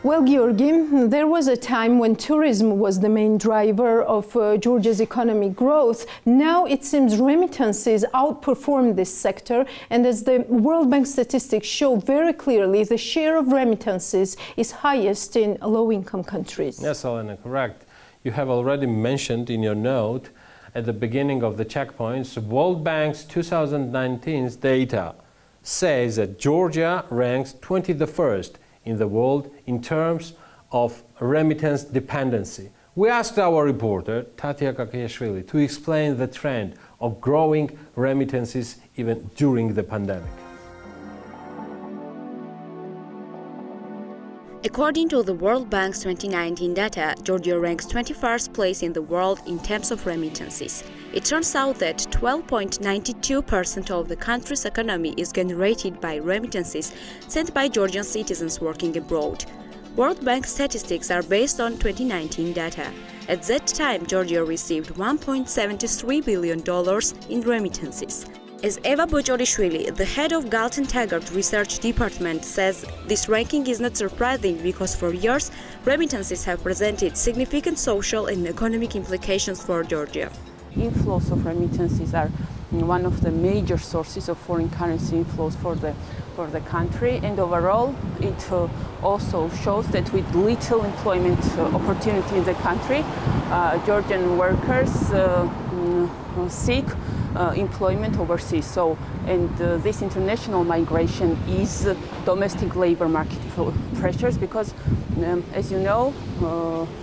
Well, Georgi, there was a time when tourism was the main driver of Georgia's economic growth. Now it seems remittances outperform this sector, and as the World Bank statistics show very clearly, the share of remittances is highest in low-income countries. Yes, Elena, correct. You have already mentioned in your note at the beginning of the checkpoints, World Bank's 2019 data says that Georgia ranks 21st in the world in terms of remittance dependency. We asked our reporter, Bochorishvili, to explain the trend of growing remittances even during the pandemic. According to the World Bank's 2019 data, Georgia ranks 21st place in the world in terms of remittances. It turns out that 12.92% of the country's economy is generated by remittances sent by Georgian citizens working abroad. World Bank statistics are based on 2019 data. At that time, Georgia received $1.73 billion in remittances. As Eva Bochorishvili, the head of Galt and Taggart research department, says, this ranking is not surprising because for years, remittances have presented significant social and economic implications for Georgia. Inflows of remittances are one of the major sources of foreign currency inflows for the country, and overall it also shows that with little employment opportunity in the country, Georgian workers seek employment overseas. This international migration is domestic labor market pressures because, as you know,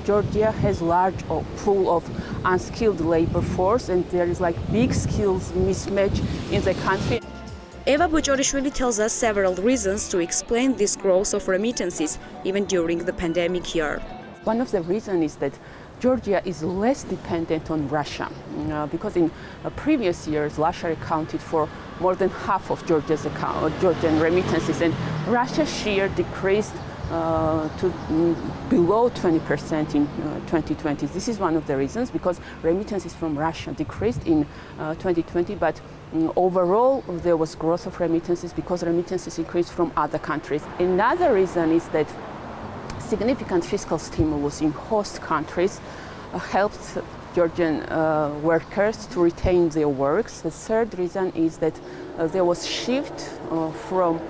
Georgia has large pool of unskilled labor force, and there is like big skills mismatch in the country. Eva Bochorishvili tells us several reasons to explain this growth of remittances even during the pandemic year. One of the reasons is that Georgia is less dependent on Russia because in previous years Russia accounted for more than half of Georgian remittances, and Russia's share decreased to below 20% in 2020. This is one of the reasons, because remittances from Russia decreased in 2020, but overall there was growth of remittances because remittances increased from other countries. Another reason is that significant fiscal stimulus in host countries helped Georgian workers to retain their works. The third reason is that there was shift from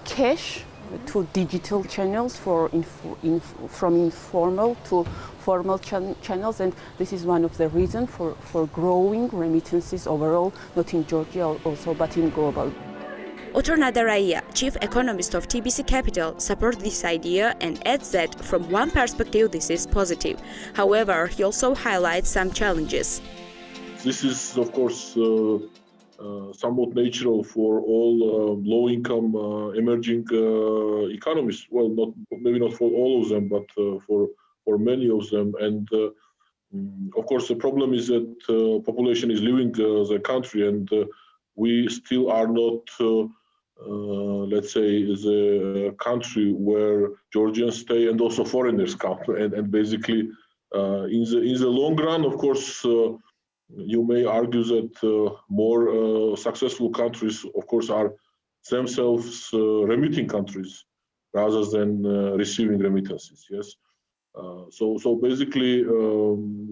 cash to digital channels from informal to formal channels, and this is one of the reasons for growing remittances overall, not in Georgia also, but in global. Otar Nadaraia, chief economist of TBC Capital, supports this idea and adds that from one perspective this is positive. However, he also highlights some challenges. This is, of course, somewhat natural for all low-income emerging economies. Well, maybe not for all of them, but for many of them. And of course, the problem is that population is leaving the country, and we still are not, let's say, the country where Georgians stay and also foreigners come. And basically, in the long run, of course, you may argue that more successful countries, of course, are themselves remitting countries rather than receiving remittances. Yes. So basically,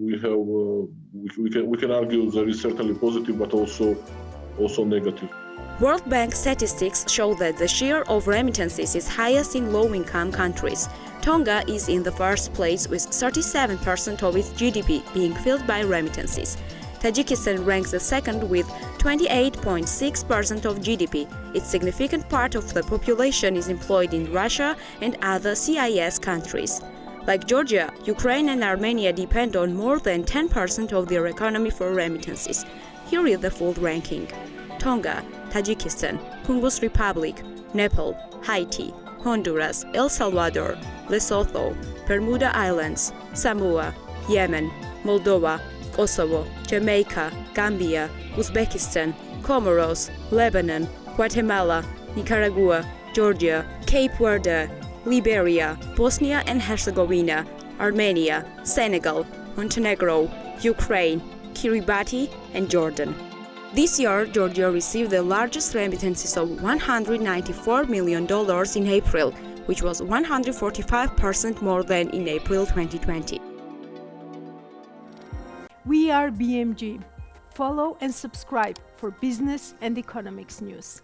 we can argue there is certainly positive, but also negative. World Bank statistics show that the share of remittances is highest in low-income countries. Tonga is in the first place with 37% of its GDP being filled by remittances. Tajikistan ranks the second with 28.6% of GDP. Its significant part of the population is employed in Russia and other CIS countries. Like Georgia, Ukraine and Armenia depend on more than 10% of their economy for remittances. Here is the full ranking: Tonga, Tajikistan, Congo's Republic, Nepal, Haiti, Honduras, El Salvador, Lesotho, Bermuda Islands, Samoa, Yemen, Moldova, Kosovo, Jamaica, Gambia, Uzbekistan, Comoros, Lebanon, Guatemala, Nicaragua, Georgia, Cape Verde, Liberia, Bosnia and Herzegovina, Armenia, Senegal, Montenegro, Ukraine, Kiribati, and Jordan. This year, Georgia received the largest remittances of $194 million in April, which was 145% more than in April 2020. We are BMG. Follow and subscribe for business and economics news.